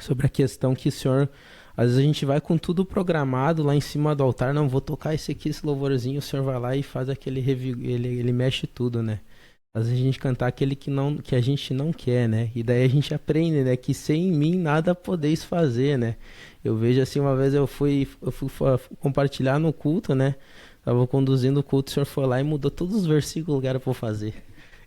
Sobre a questão que o Senhor, às vezes a gente vai com tudo programado lá em cima do altar, não, vou tocar esse louvorzinho, o Senhor vai lá e faz aquele ele mexe tudo, né? Às vezes a gente cantar aquele que a gente não quer, né? E daí a gente aprende, né? Que sem mim nada podeis fazer, né? Eu vejo assim, uma vez eu fui compartilhar no culto, né? Tava conduzindo o culto, o Senhor foi lá e mudou todos os versículos que era pra eu fazer.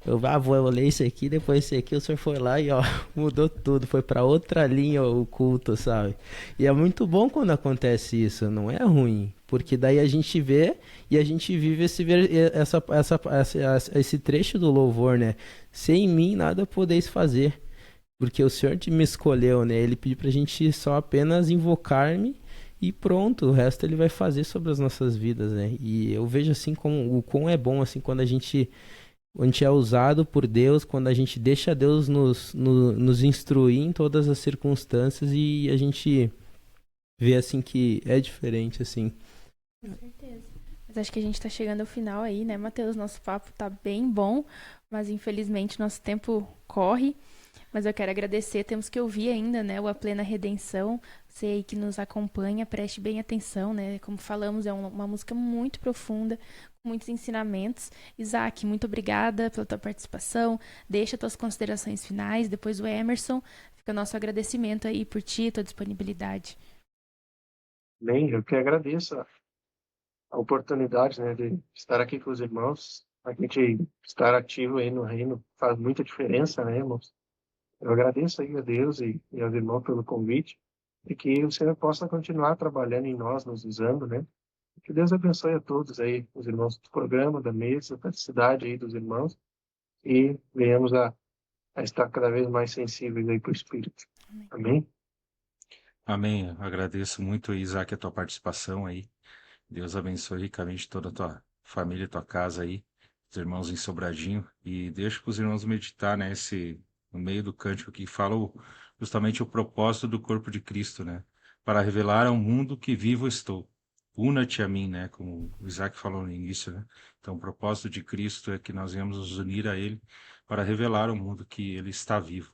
Eu vou ler isso aqui, depois esse aqui, o Senhor foi lá e mudou tudo, foi para outra linha o culto, sabe? E é muito bom quando acontece isso, não é ruim, porque daí a gente vê e a gente vive esse trecho do louvor, né? Sem mim nada podeis fazer, porque o Senhor me escolheu, né? Ele pediu pra gente só apenas invocar-me e pronto, o resto ele vai fazer sobre as nossas vidas, né? E eu vejo assim como o quão é bom assim quando a gente é usado por Deus, quando a gente deixa Deus nos instruir em todas as circunstâncias, e a gente vê assim que é diferente, assim. Com certeza. Mas acho que a gente tá chegando ao final aí, né, Matheus? Nosso papo tá bem bom, mas infelizmente nosso tempo corre. Mas eu quero agradecer, temos que ouvir ainda, né, o A Plena Redenção. Você aí que nos acompanha, preste bem atenção, né? Como falamos, é uma música muito profunda, com muitos ensinamentos. Isaac, muito obrigada pela tua participação. Deixa tuas considerações finais, depois o Emerson. Fica nosso agradecimento aí por ti, tua disponibilidade. Bem, eu que agradeço a oportunidade, né, de estar aqui com os irmãos. A gente estar ativo aí no reino faz muita diferença, né, irmãos? Eu agradeço aí a Deus e aos irmãos pelo convite e que o Senhor possa continuar trabalhando em nós, nos usando, né? Que Deus abençoe a todos aí, os irmãos do programa, da mesa, da cidade aí dos irmãos, e venhamos a estar cada vez mais sensíveis aí para o Espírito. Amém? Amém. Eu agradeço muito, Isaac, a tua participação aí. Deus abençoe ricamente toda a tua família, tua casa aí, os irmãos em Sobradinho. E deixa para os irmãos meditar, né, no meio do cântico que fala justamente o propósito do corpo de Cristo, né? Para revelar ao mundo que vivo estou. Una-te a mim, né? Como o Isaac falou no início, né? Então, o propósito de Cristo é que nós venhamos nos unir a Ele para revelar ao mundo que Ele está vivo.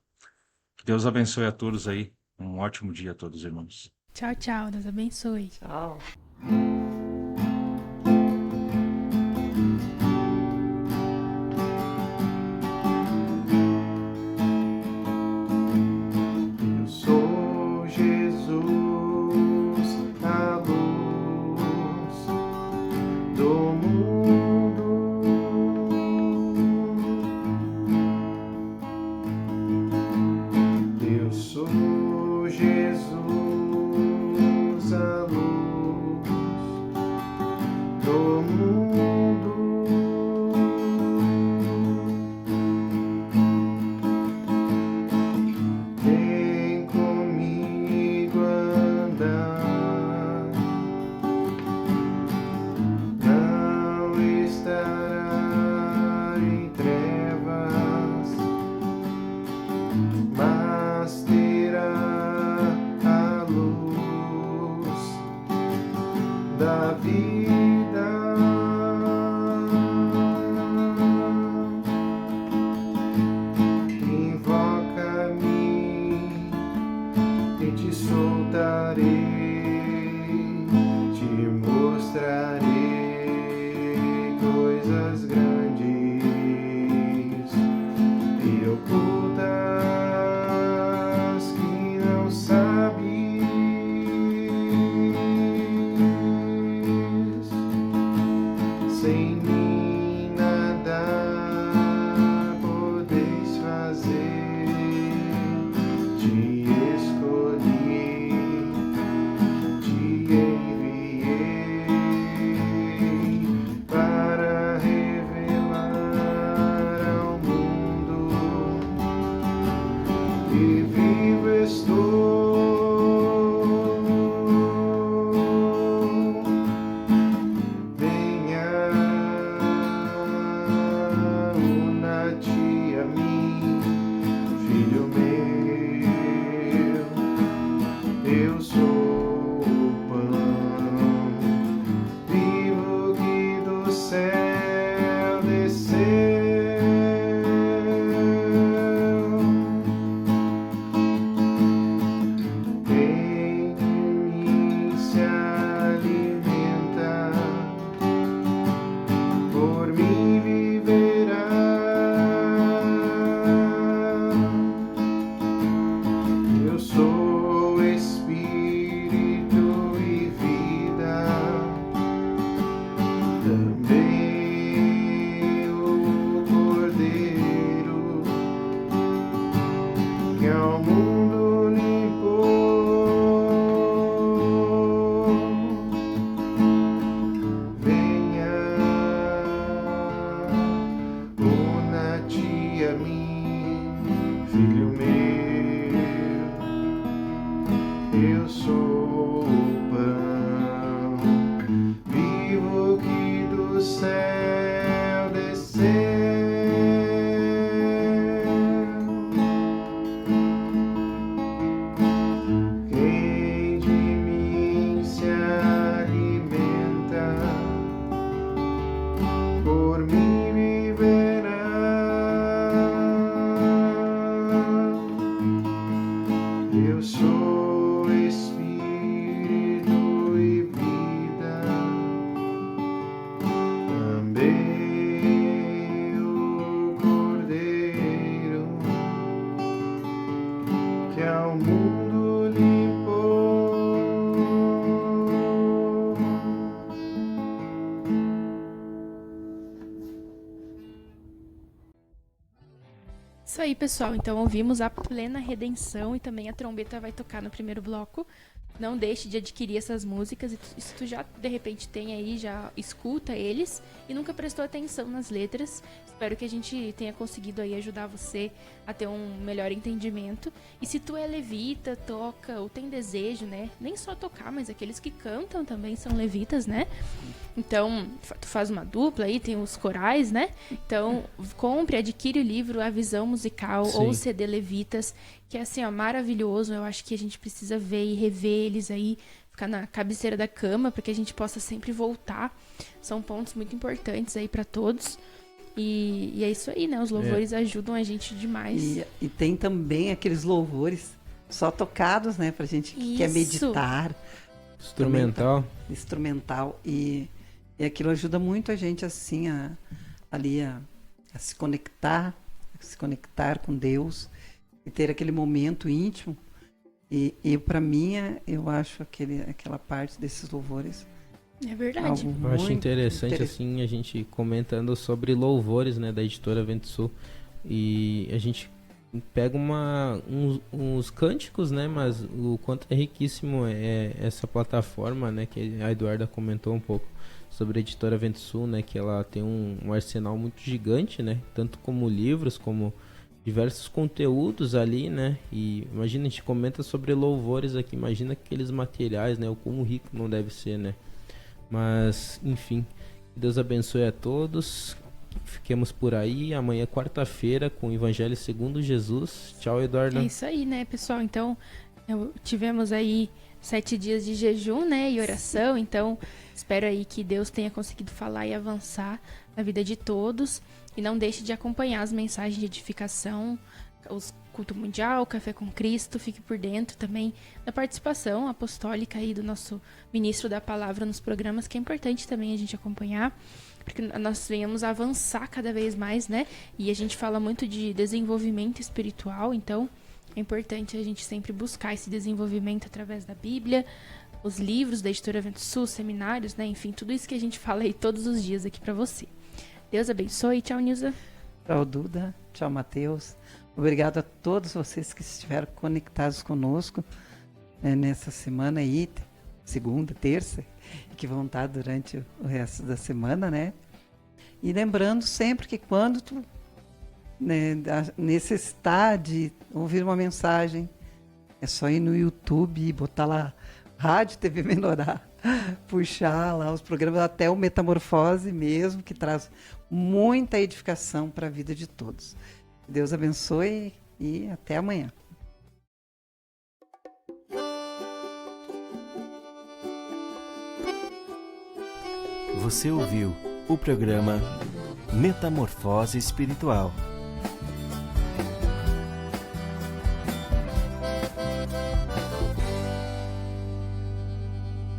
Que Deus abençoe a todos aí. Um ótimo dia a todos, irmãos. Tchau, tchau. Deus abençoe. Tchau. Eu sou Jesus, a luz do mundo. Eu sou Jesus, a luz do mundo. Vem comigo andar, não estará em trevas, mas terá a luz da vida. Invoca-me e te soltarei, te mostrarei coisas grandes e ocultas que não sabes. Sem mim nada podeis fazer. Te escolhi, te enviei para revelar ao mundo que vivo estou. Venha, una-te a mim, filho meu. Eu sou o pão vivo que do céu desceu. Quem de mim se alimenta, por mim viverá. Eu sou espírito e vida, também o Cordeiro que ao mundo limpou. Venha, una-te a mim, filho meu. Eu sou o pão vivo que do céu desceu. Quem de mim se alimenta, por mim viverá. Eu sou espírito e vida, também o Cordeiro que ao mundo limpou. aí, pessoal. Então ouvimos a Plena Redenção e também a trombeta vai tocar no primeiro bloco. Não deixe de adquirir essas músicas. E se tu já, de repente, tem aí, já escuta eles e nunca prestou atenção nas letras, espero que a gente tenha conseguido aí ajudar você a ter um melhor entendimento. E se tu é levita, toca ou tem desejo, né? Nem só tocar, mas aqueles que cantam também são levitas, né? Então, tu faz uma dupla aí, tem os corais, né? Então, compre, adquire o livro A Visão Musical ou o CD Levitas, que é assim, ó, maravilhoso. Eu acho que a gente precisa ver e rever eles aí, ficar na cabeceira da cama, para que a gente possa sempre voltar. São pontos muito importantes aí para todos. E é isso aí, né? Os louvores ajudam a gente demais. E tem também aqueles louvores só tocados, né? Pra gente que quer meditar. Instrumental. Instrumental. E aquilo ajuda muito a gente, assim, a se conectar com Deus e ter aquele momento íntimo. E para mim, eu acho aquela parte desses louvores. É verdade. Eu acho interessante, assim, a gente comentando sobre louvores, né, da editora Vento Sul. E a gente pega uns cânticos, né, mas o quanto é riquíssimo é essa plataforma, né, que a Eduarda comentou um pouco sobre a editora Vento Sul, né, que ela tem um arsenal muito gigante, né, tanto como livros, como diversos conteúdos ali, né, e imagina, a gente comenta sobre louvores aqui, imagina aqueles materiais, né, o quão rico não deve ser, né. Mas, enfim, Deus abençoe a todos. Fiquemos por aí. Amanhã, quarta-feira, com o Evangelho segundo Jesus. Tchau, Eduardo. É isso aí, né, pessoal? Então, tivemos aí 7 dias de jejum, né, e oração. Então, espero aí que Deus tenha conseguido falar e avançar na vida de todos. E não deixe de acompanhar as mensagens de edificação, os culto mundial, Café com Cristo. Fique por dentro também da participação apostólica aí do nosso ministro da palavra nos programas, que é importante também a gente acompanhar, porque nós venhamos a avançar cada vez mais, né? E a gente fala muito de desenvolvimento espiritual, então é importante a gente sempre buscar esse desenvolvimento através da Bíblia, os livros da editora Vento Sul, seminários, né? Enfim, tudo isso que a gente fala aí todos os dias aqui pra você. Deus abençoe. Tchau, Nilza. Tchau, Duda. Tchau, Matheus. Obrigado a todos vocês que estiveram conectados conosco nessa semana aí, segunda, terça, e que vão estar durante o resto da semana, né? E lembrando sempre que quando tu necessitar de ouvir uma mensagem, é só ir no YouTube e botar lá Rádio TV Menorá, puxar lá os programas, até o Metamorfose mesmo, que traz muita edificação para a vida de todos. Deus abençoe e até amanhã. Você ouviu o programa Metamorfose Espiritual.